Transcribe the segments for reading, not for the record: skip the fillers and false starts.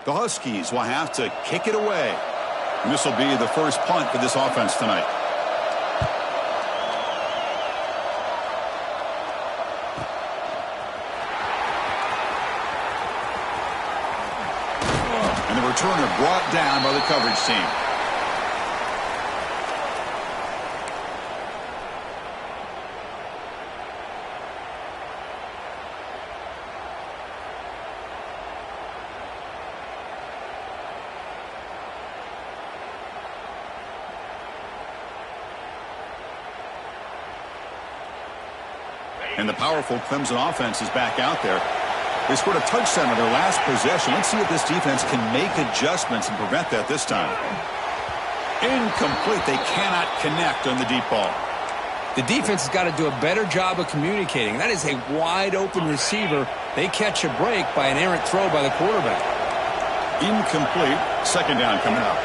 The Huskies will have to kick it away. And this will be the first punt for this offense tonight. And the returner brought down by the coverage team. And the powerful Clemson offense is back out there. They scored a touchdown on their last possession. Let's see if this defense can make adjustments and prevent that this time. Incomplete. They cannot connect on the deep ball. The defense has got to do a better job of communicating. That is a wide open receiver. They catch a break by an errant throw by the quarterback. Incomplete. Second down coming up.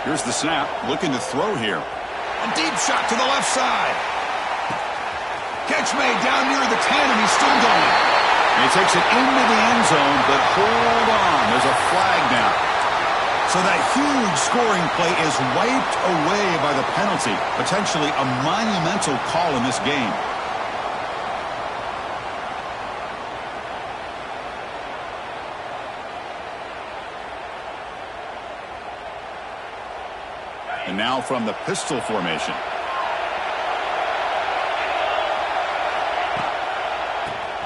Here's the snap, looking to throw here. A deep shot to the left side. Catch made down near the 10, and he's still going. And he takes it into the end zone, but hold on. There's a flag now. So that huge scoring play is wiped away by the penalty. Potentially a monumental call in this game. And now from the pistol formation.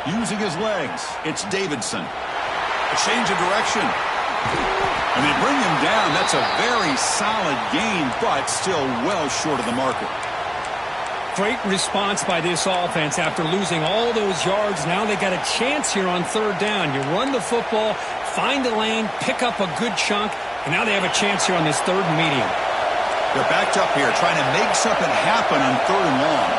Using his legs, it's Davidson. A change of direction. And they bring him down. That's a very solid gain, but still well short of the marker. Great response by this offense after losing all those yards. Now they got a chance here on third down. You run the football, find a lane, pick up a good chunk, and now they have a chance here on this third and medium. They're backed up here trying to make something happen on third and long.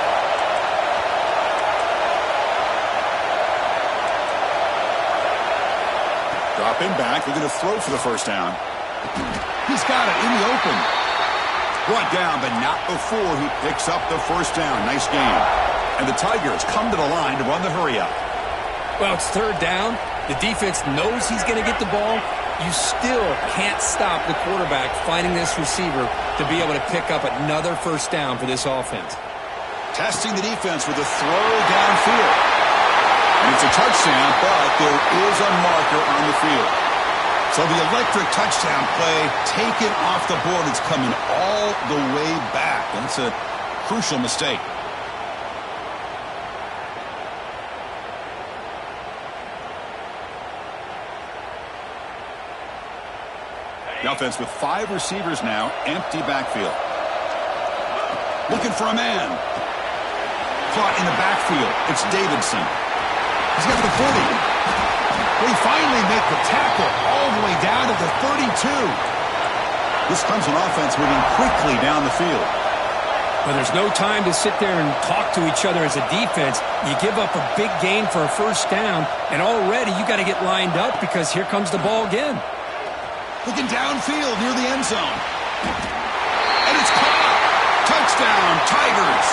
Dropping back. They're going to throw for the first down. He's got it in the open. Brought down, but not before he picks up the first down. Nice game. And the Tigers come to the line to run the hurry up. Well, it's third down. The defense knows he's going to get the ball. You still can't stop the quarterback finding this receiver to be able to pick up another first down for this offense. Testing the defense with a throw downfield. And it's a touchdown, but there is a marker on the field. So the electric touchdown play taken off the board. It's coming all the way back. And it's a crucial mistake. The offense with 5 receivers now, empty backfield. Looking for a man. Caught in the backfield. It's Davidson. He's got the 40. They finally make the tackle all the way down to the 32. This Clemson offense moving quickly down the field. But there's no time to sit there and talk to each other as a defense. You give up a big gain for a first down, and already you got to get lined up because here comes the ball again. Looking downfield near the end zone. And it's caught. Touchdown, Tigers.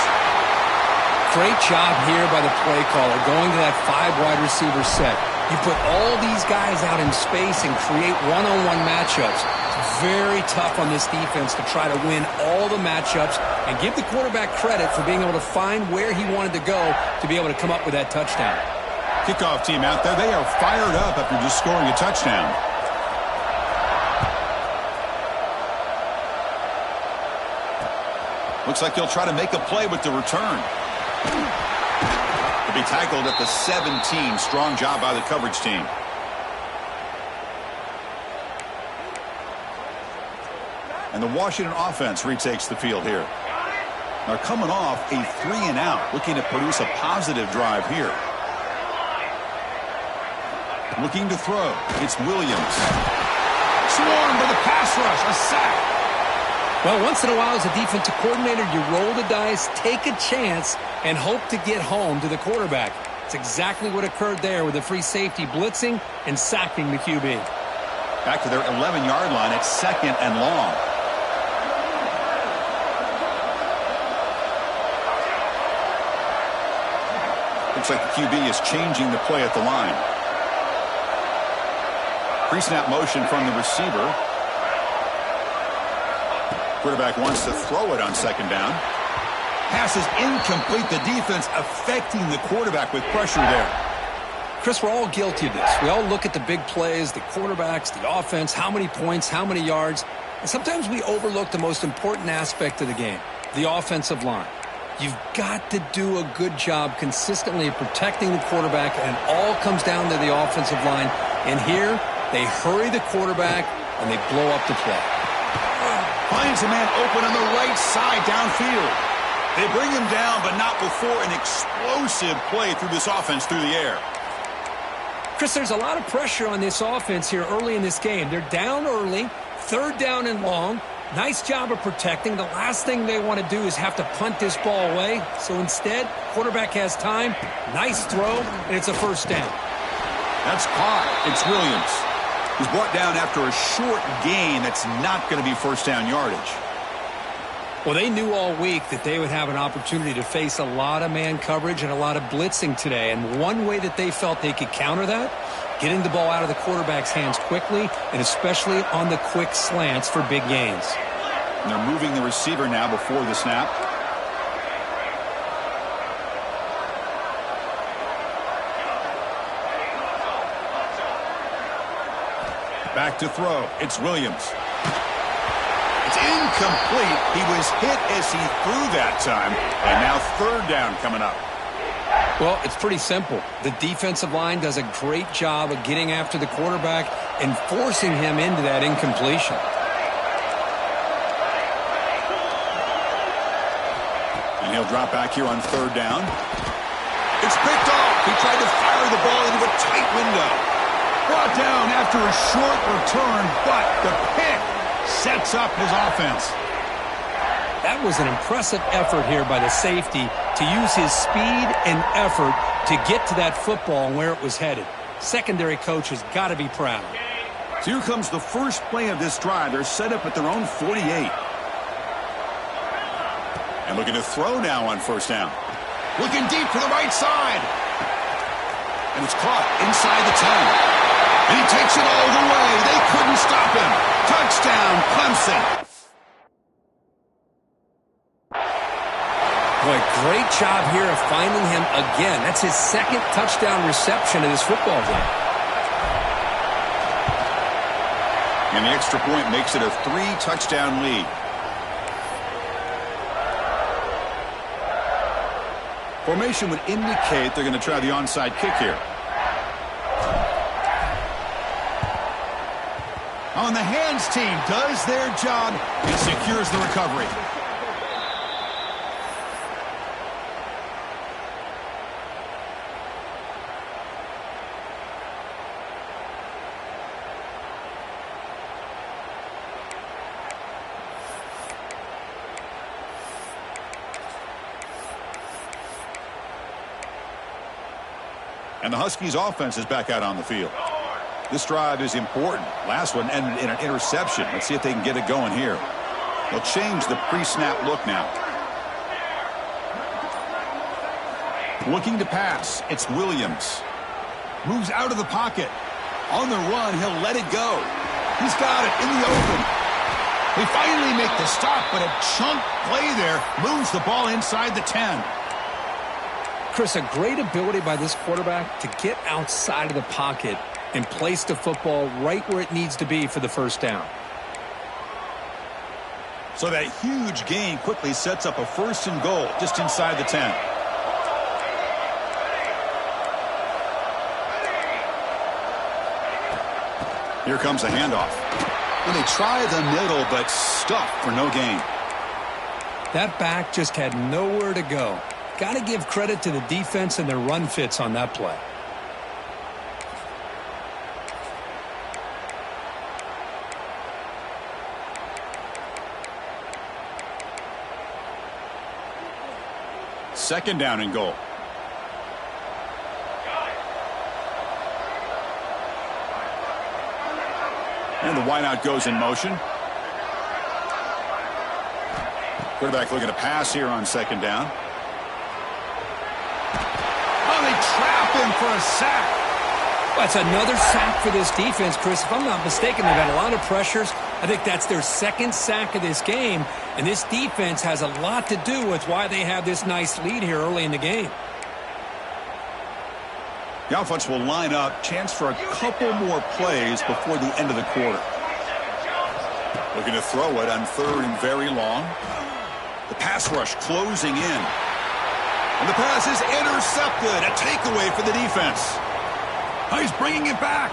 Great job here by the play caller going to that 5 wide receiver set. You put all these guys out in space and create one-on-one matchups. It's very tough on this defense to try to win all the matchups and give the quarterback credit for being able to find where he wanted to go to be able to come up with that touchdown. Kickoff team out there. They are fired up after just scoring a touchdown. Looks like he'll try to make a play with the return. He'll be tackled at the 17. Strong job by the coverage team. And the Washington offense retakes the field here. They're coming off a 3-and-out, looking to produce a positive drive here. Looking to throw. It's Williams. Swarmed by the pass rush. A sack. Well, once in a while as a defensive coordinator, you roll the dice, take a chance, and hope to get home to the quarterback. It's exactly what occurred there with the free safety blitzing and sacking the QB. Back to their 11-yard line at 2nd and long. Looks like the QB is changing the play at the line. Pre-snap motion from the receiver. Quarterback wants to throw it on second down. Pass is incomplete. The defense affecting the quarterback with pressure there. Chris, we're all guilty of this. We all look at the big plays, the quarterbacks, the offense, how many points, how many yards. And sometimes we overlook the most important aspect of the game, the offensive line. You've got to do a good job consistently of protecting the quarterback, and it all comes down to the offensive line. And here, they hurry the quarterback, and they blow up the play. Finds a man open on the right side downfield. They bring him down, but not before an explosive play through this offense through the air. Chris, there's a lot of pressure on this offense here early in this game. They're down early, third down and long. Nice job of protecting. The last thing they want to do is have to punt this ball away. So instead, quarterback has time. Nice throw, and it's a first down. That's caught. It's Williams. He's brought down after a short gain. That's not going to be first down yardage. Well, they knew all week that they would have an opportunity to face a lot of man coverage and a lot of blitzing today. And one way that they felt they could counter that, getting the ball out of the quarterback's hands quickly, and especially on the quick slants for big gains. And they're moving the receiver now before the snap. Back to throw. It's Williams. It's incomplete. He was hit as he threw that time. And now third down coming up. Well, it's pretty simple. The defensive line does a great job of getting after the quarterback and forcing him into that incompletion. And he'll drop back here on third down. It's picked off. He tried to fire the ball into a tight window. Brought down after a short return, but the pick sets up his offense. That was an impressive effort here by the safety to use his speed and effort to get to that football and where it was headed. Secondary coach has got to be proud. So here comes the first play of this drive. They're set up at their own 48. And looking to throw now on first down. Looking deep to the right side. And it's caught inside the 10. And he takes it all the way. They couldn't stop him. Touchdown, Clemson. Boy, great job here of finding him again. That's his second touchdown reception of this football game. And the extra point makes it a 3-touchdown lead. Formation would indicate they're going to try the onside kick here. On the hands team does their job and secures the recovery. And the Huskies offense is back out on the field. This drive is important. Last one ended in an interception. Let's see if they can get it going here. They'll change the pre-snap look now. Looking to pass. It's Williams. Moves out of the pocket. On the run, he'll let it go. He's got it in the open. They finally make the stop, but a chunk play there moves the ball inside the 10. Chris, a great ability by this quarterback to get outside of the pocket and place the football right where it needs to be for the first down. So that huge gain quickly sets up a first and goal just inside the 10. Here comes a handoff. And they try the middle, but stuffed for no gain. That back just had nowhere to go. Got to give credit to the defense and their run fits on that play. Second down and goal. And the wideout goes in motion. Quarterback looking to pass here on second down. Oh, they trap him for a sack. That's another sack for this defense, Chris. If I'm not mistaken, they've had a lot of pressures. I think that's their second sack of this game, and this defense has a lot to do with why they have this nice lead here early in the game. The offense will line up, chance for a couple more plays before the end of the quarter. Looking to throw it on 3rd and very long. The pass rush closing in. And the pass is intercepted. A takeaway for the defense. Oh, he's bringing it back.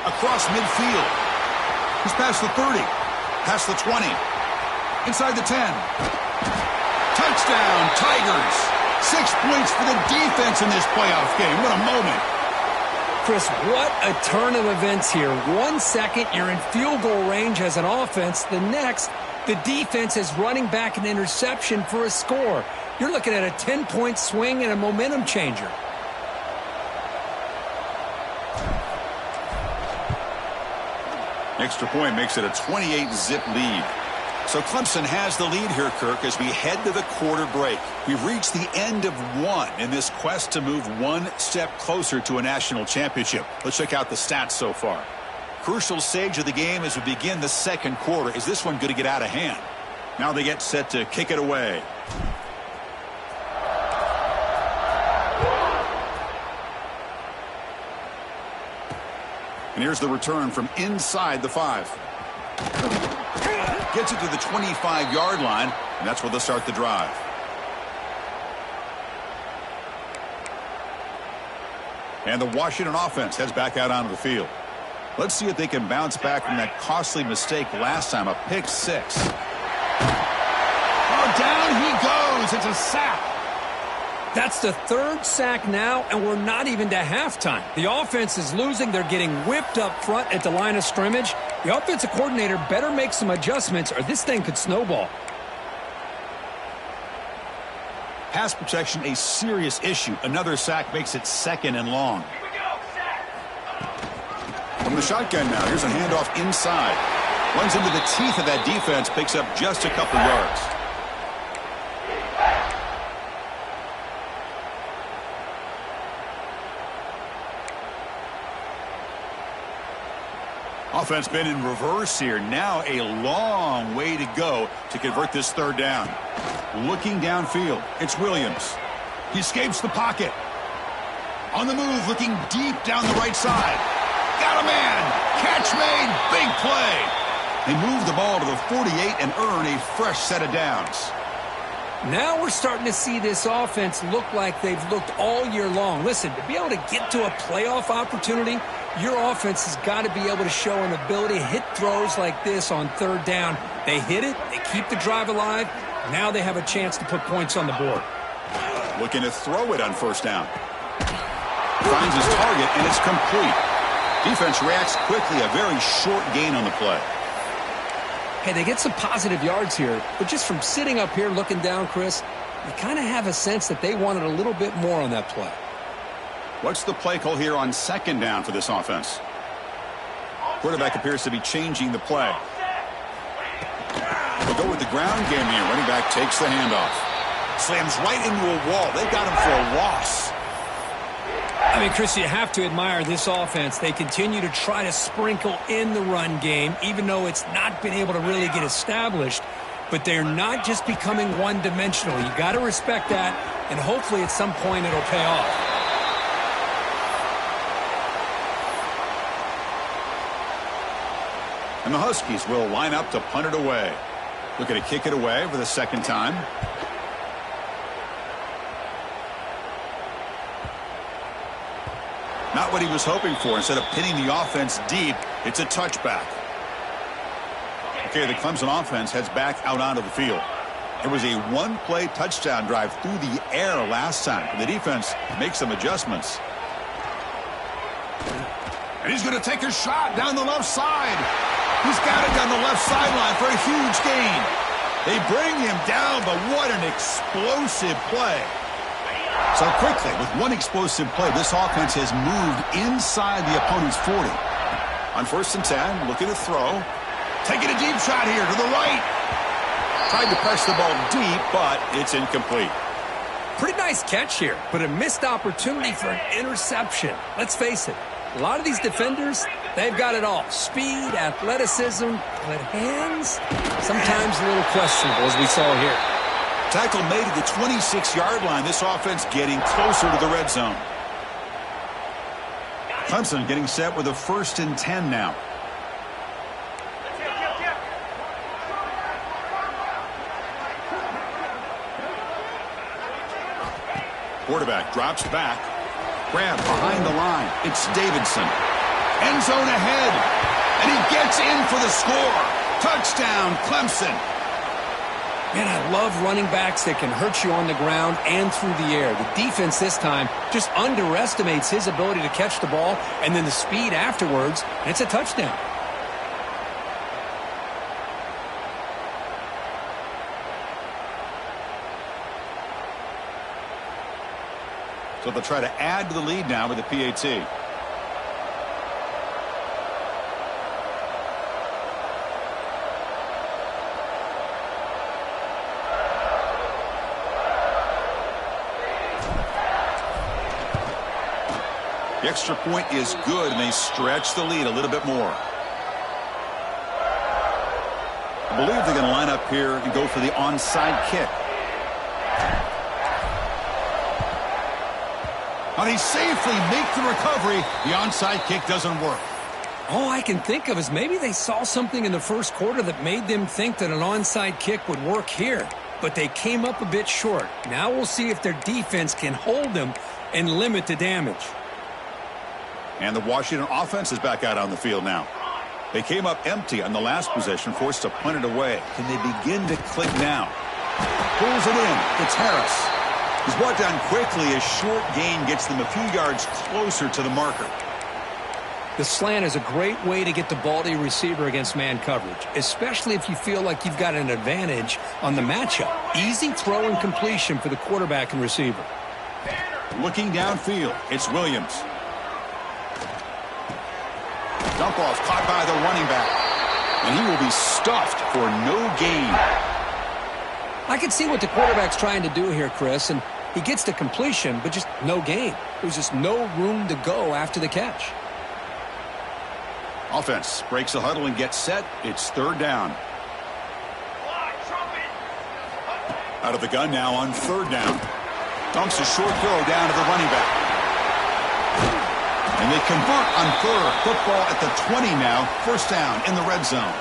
Across midfield. He's past the 30. Past the 20. Inside the 10. Touchdown, Tigers. 6 points for the defense in this playoff game. What a moment. Chris, what a turn of events here. 1 second, you're in field goal range as an offense. The next, the defense is running back an interception for a score. You're looking at a 10-point swing and a momentum changer. Extra point makes it a 28-zip lead. So Clemson has the lead here, Kirk, as we head to the quarter break. We've reached the end of one in this quest to move one step closer to a national championship. Let's check out the stats so far. Crucial stage of the game as we begin the second quarter. Is this one going to get out of hand? Now they get set to kick it away. And here's the return from inside the 5. Gets it to the 25-yard line, and that's where they'll start the drive. And the Washington offense heads back out onto the field. Let's see if they can bounce back from that costly mistake last time, a pick 6. Oh, down he goes. It's a sack. That's the 3rd sack now, and we're not even to halftime. The offense is losing. They're getting whipped up front at the line of scrimmage. The offensive coordinator better make some adjustments or this thing could snowball. Pass protection, a serious issue. Another sack makes it 2nd and long. From the shotgun now, here's a handoff inside. Runs into the teeth of that defense, picks up just a couple yards. Offense been in reverse here. Now a long way to go to convert this 3rd down. Looking downfield, it's Williams. He escapes the pocket. On the move, looking deep down the right side. Got a man. Catch made. Big play. They move the ball to the 48 and earn a fresh set of downs. Now we're starting to see this offense look like they've looked all year long. Listen, to be able to get to a playoff opportunity, your offense has got to be able to show an ability to hit throws like this on 3rd down. They hit it, they keep the drive alive. Now they have a chance to put points on the board. Looking to throw it on 1st down. Finds his target, and it's complete. Defense reacts quickly, a very short gain on the play. Hey, they get some positive yards here, but just from sitting up here looking down, Chris, you kind of have a sense that they wanted a little bit more on that play. What's the play call here on 2nd down for this offense? Quarterback appears to be changing the play. They'll go with the ground game here. Running back takes the handoff. Slams right into a wall. They got him for a loss. I mean, Chris, you have to admire this offense. They continue to try to sprinkle in the run game, even though it's not been able to really get established. But they're not just becoming one-dimensional. You got to respect that, and hopefully at some point it'll pay off. And the Huskies will line up to punt it away. Looking to kick it away for the 2nd time. Not what he was hoping for. Instead of pinning the offense deep, it's a touchback. Okay, the Clemson offense heads back out onto the field. It was a 1-play touchdown drive through the air last time. The defense makes some adjustments. And he's going to take a shot down the left side. He's got it down the left sideline for a huge gain. They bring him down, but what an explosive play. So quickly, with one explosive play, this offense has moved inside the opponent's 40. On 1st and 10, looking to throw. Taking a deep shot here to the right. Tried to press the ball deep, but it's incomplete. Pretty nice catch here, but a missed opportunity for an interception. Let's face it, a lot of these defenders, they've got it all. Speed, athleticism, but hands, sometimes a little questionable, as we saw here. Tackle made at the 26-yard line. This offense getting closer to the red zone. Clemson getting set with a 1st and 10 now. Quarterback drops back. Grab behind the line. It's Davidson. End zone ahead. And he gets in for the score. Touchdown, Clemson. Man, I love running backs that can hurt you on the ground and through the air. The defense this time just underestimates his ability to catch the ball and then the speed afterwards, and it's a touchdown. So they'll try to add to the lead now with the PAT. The extra point is good, and they stretch the lead a little bit more. I believe they're going to line up here and go for the onside kick. Now they safely make the recovery. The onside kick doesn't work. All I can think of is maybe they saw something in the first quarter that made them think that an onside kick would work here. But they came up a bit short. Now we'll see if their defense can hold them and limit the damage. And the Washington offense is back out on the field now. They came up empty on the last possession, forced to punt it away. Can they begin to click now? Pulls it in. It's Harris. He's brought down quickly. A short gain gets them a few yards closer to the marker. The slant is a great way to get the ball to your receiver against man coverage, especially if you feel like you've got an advantage on the matchup. Easy throw and completion for the quarterback and receiver. Looking downfield, it's Williams. Dump off caught by the running back. And he will be stuffed for no gain. I can see what the quarterback's trying to do here, Chris, and he gets the completion, but just no gain. There's just no room to go after the catch. Offense breaks the huddle and gets set. It's 3rd down. Out of the gun now on 3rd down. Dunks a short throw down to the running back. And they convert on 3rd. Football at the 20 now. 1st down in the red zone.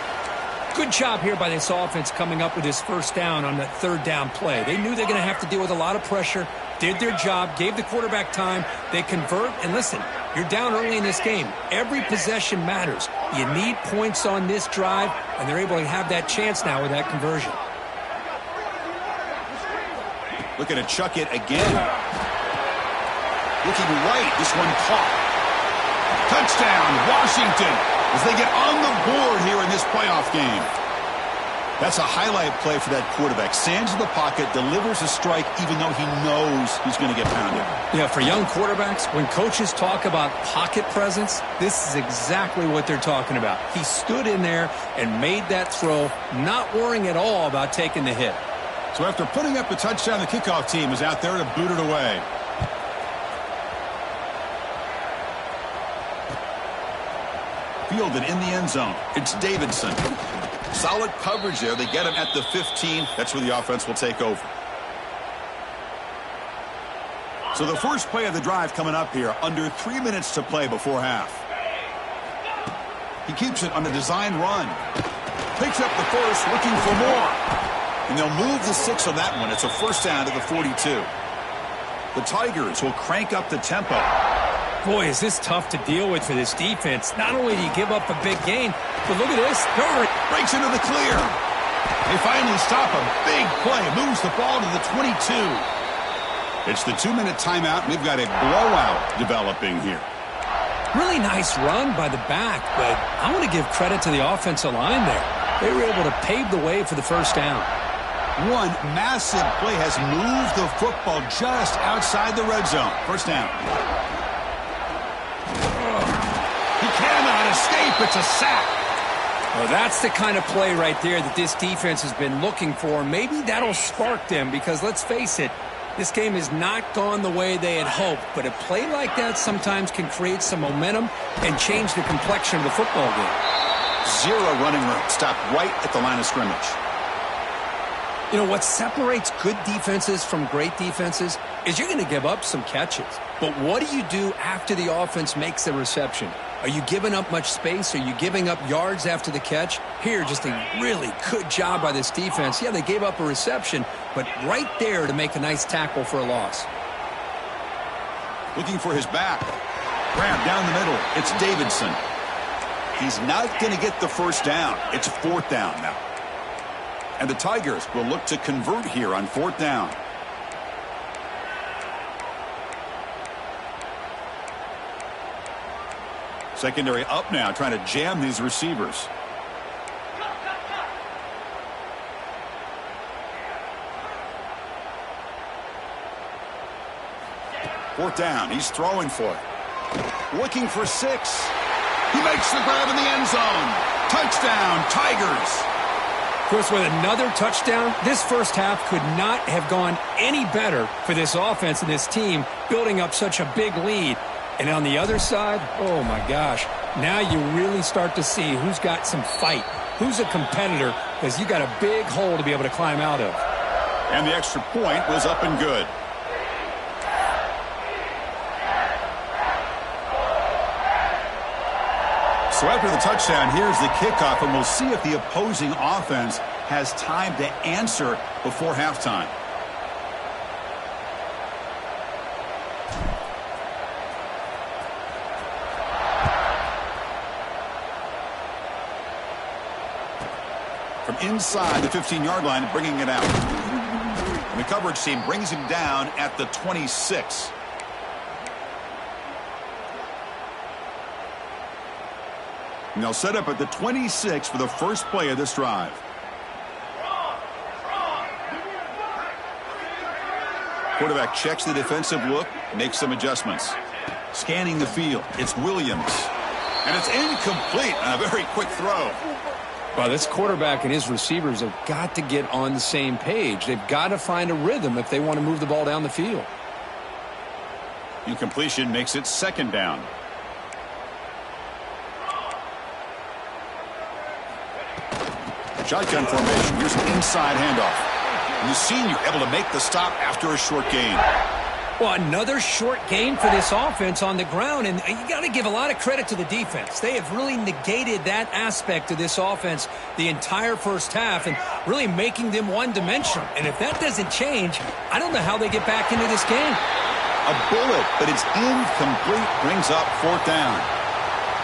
Good job here by this offense coming up with this 1st down on that 3rd down play. They knew they're going to have to deal with a lot of pressure, did their job, gave the quarterback time. They convert, and listen, you're down early in this game. Every possession matters. You need points on this drive, and they're able to have that chance now with that conversion. Looking to chuck it again. Looking right, this one caught. Touchdown, Washington, as they get on the board here in this playoff game. That's a highlight play for that quarterback. Sands in the pocket, delivers a strike even though he knows he's going to get pounded. Yeah, for young quarterbacks, when coaches talk about pocket presence, this is exactly what they're talking about. He stood in there and made that throw, not worrying at all about taking the hit. So after putting up the touchdown, the kickoff team is out there to boot it away. Fielded in the end zone. It's Davidson. Solid coverage there. They get him at the 15. That's where the offense will take over. So the first play of the drive coming up here. Under 3 minutes to play before half. He keeps it on a design run. Picks up the first, looking for more. And they'll move the 6 on that one. It's a 1st down to the 42. The Tigers will crank up the tempo. Boy, is this tough to deal with for this defense. Not only do you give up a big gain, but look at this. Hurry. Breaks into the clear. They finally stop a big play. Moves the ball to the 22. It's the 2-minute timeout. We've got a blowout developing here. Really nice run by the back, but I want to give credit to the offensive line there. They were able to pave the way for the 1st down. One massive play has moved the football just outside the red zone. 1st down. He cannot escape. It's a sack. Well, that's the kind of play right there that this defense has been looking for. Maybe that'll spark them because, let's face it, This game has not gone the way they had hoped, but a play like that sometimes can create some momentum and change the complexion of the football game. Zero running room. Stopped right at the line of scrimmage. You know, what separates good defenses from great defenses is you're going to give up some catches. But what do you do after the offense makes the reception? Are you giving up much space? Are you giving up yards after the catch? Here, just a really good job by this defense. Yeah, they gave up a reception, but right there to make a nice tackle for a loss. Looking for his back. Grab down the middle. It's Davidson. He's not going to get the first down. It's 4th down now. And the Tigers will look to convert here on 4th down. Secondary up now, trying to jam these receivers. Fourth down, he's throwing for it. Looking for 6. He makes the grab in the end zone. Touchdown, Tigers. Of course, with another touchdown, this first half could not have gone any better for this offense and this team, building up such a big lead. And on the other side, oh my gosh, now you really start to see who's got some fight, who's a competitor, because you got a big hole to be able to climb out of. And the extra point was up and good. So after the touchdown, here's the kickoff, and we'll see if the opposing offense has time to answer before halftime. From inside the 15-yard line, bringing it out. And the coverage team brings him down at the 26. And they'll set up at the 26 for the first play of this drive. Quarterback checks the defensive look, makes some adjustments. Scanning the field, it's Williams. And it's incomplete on a very quick throw. Well, this quarterback and his receivers have got to get on the same page. They've got to find a rhythm if they want to move the ball down the field. Incompletion makes it 2nd down. Shotgun formation. Here's an inside handoff. And the senior able to make the stop after a short gain. Well, another short game for this offense on the ground, and you got to give a lot of credit to the defense. They have really negated that aspect of this offense the entire first half and really making them one-dimensional. And if that doesn't change, I don't know how they get back into this game. A bullet, but it's incomplete, brings up 4th down.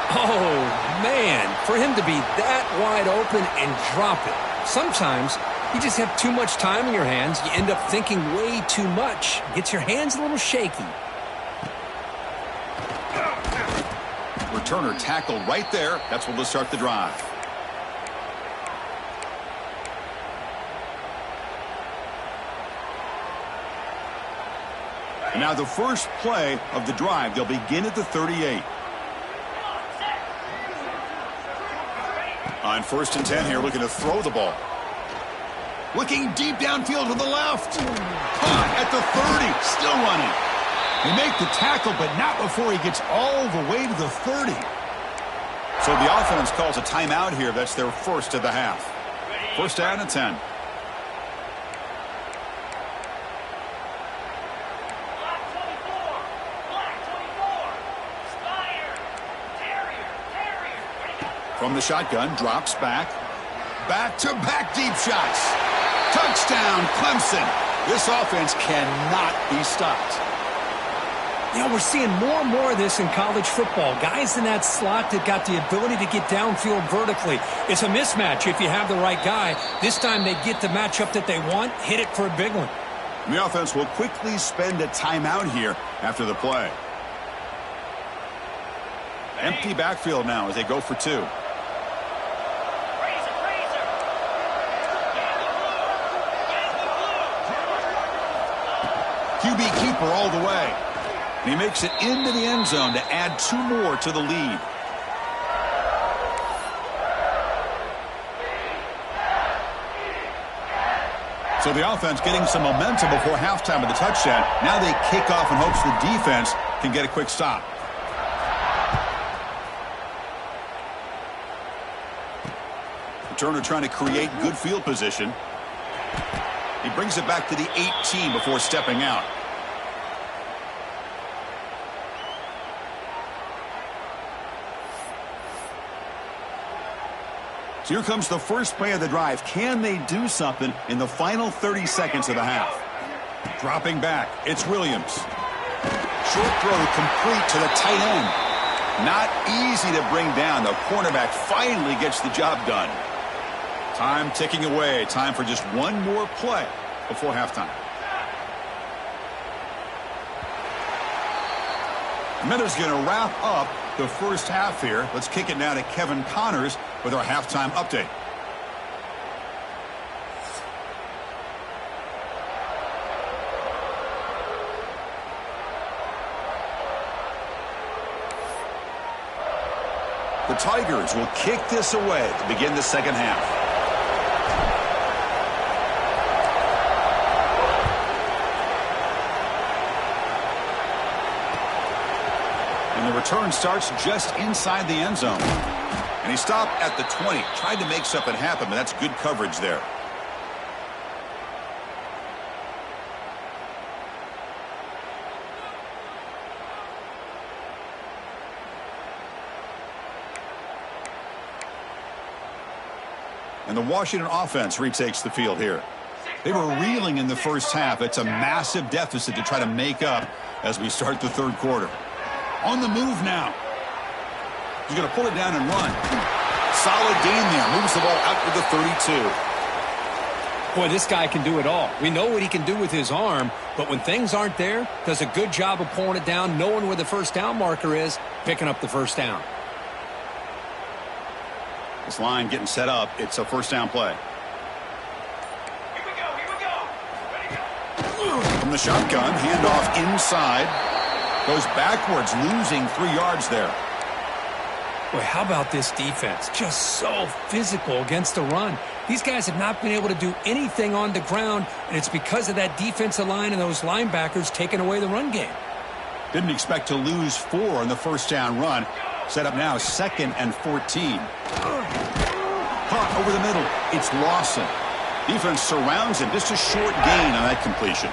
Oh, man, for him to be that wide open and drop it. Sometimes you just have too much time in your hands. You end up thinking way too much. Gets your hands a little shaky. Returner tackled right there. That's what will start the drive. And now the first play of the drive. They'll begin at the 38. On 1st and 10 here, looking to throw the ball. Looking deep downfield to the left. Caught at the 30. Still running. They make the tackle, but not before he gets all the way to the 30. So the offense calls a timeout here. That's their first of the half. 1st down and 10. From the shotgun, drops back. Back-to-back deep shots. Touchdown, Clemson. This offense cannot be stopped. You know, we're seeing more and more of this in college football. Guys in that slot that got the ability to get downfield vertically. It's a mismatch if you have the right guy. This time they get the matchup that they want, hit it for a big one. And the offense will quickly spend a timeout here after the play. Empty backfield now as they go for 2. QB keeper all the way. And he makes it into the end zone to add 2 more to the lead. So the offense getting some momentum before halftime with the touchdown. Now they kick off in hopes the defense can get a quick stop. Turner trying to create good field position. He brings it back to the 18 before stepping out. So here comes the first play of the drive. Can they do something in the final 30 seconds of the half? Dropping back, it's Williams. Short throw complete to the tight end. Not easy to bring down. The cornerback finally gets the job done. Time ticking away. Time for just one more play before halftime. Miller's going to wrap up the first half here. Let's kick it now to Kevin Connors with our halftime update. The Tigers will kick this away to begin the second half. And the return starts just inside the end zone. And he stopped at the 20. Tried to make something happen, but that's good coverage there. And the Washington offense retakes the field here. They were reeling in the first half. It's a massive deficit to try to make up as we start the third quarter. On the move now. He's going to pull it down and run. Solid gain there. Moves the ball out to the 32. Boy, this guy can do it all. We know what he can do with his arm, but when things aren't there, does a good job of pulling it down, knowing where the first down marker is, picking up the first down. This line getting set up. It's a first down play. Here we go. Ready, go. From the shotgun, handoff inside. Goes backwards, losing 3 yards there. Boy, how about this defense? Just so physical against the run. These guys have not been able to do anything on the ground, and it's because of that defensive line and those linebackers taking away the run game. Didn't expect to lose 4 on the first down run. Set up now 2nd and 14. Caught over the middle. It's Lawson. Defense surrounds him. Just a short gain on that completion.